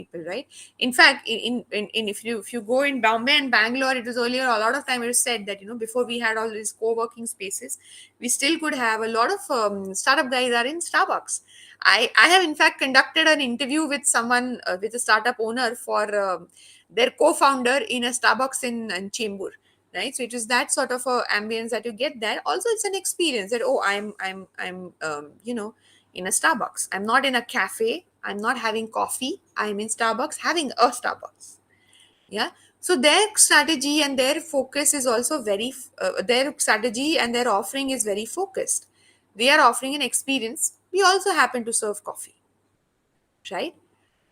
people, right? In fact, if you go in Bombay and Bangalore, it was earlier a lot of time it was said that before we had all these co-working spaces, we still could have a lot of startup guys are in Starbucks. I have in fact conducted an interview with someone with a startup owner for their co-founder in a Starbucks in Chembur, right? So it is that sort of a ambience that you get there. Also, it's an experience that, oh, I'm in a Starbucks. I'm not in a cafe. I'm not having coffee. I'm in Starbucks having a Starbucks. Yeah. So their strategy and their focus is also their strategy and their offering is very focused. They are offering an experience. We also happen to serve coffee, right?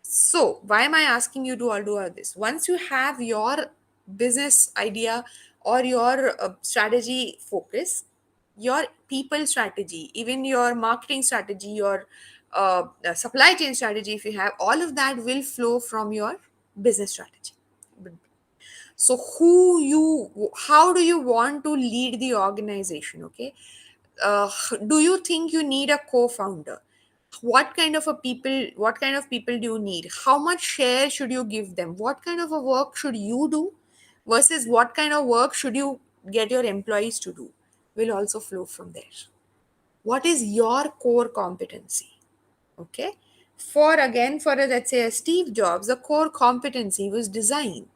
So why am I asking you to all do all this? Once you have your business idea or your strategy focus, your people strategy, even your marketing strategy, your supply chain strategy, if you have, all of that will flow from your business strategy. So how do you want to lead the organization? Okay. Do you think you need a co-founder? What kind of people do you need? How much share should you give them? What kind of a work should you do versus what kind of work should you get your employees to do, will also flow from there. What is your core competency? Okay. For let's say a Steve Jobs, the core competency was design,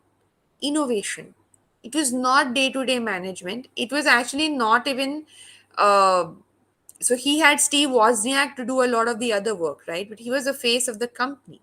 innovation. It was not day-to-day management. It was actually not even uh, so he had Steve Wozniak to do a lot of the other work, right? But he was the face of the company.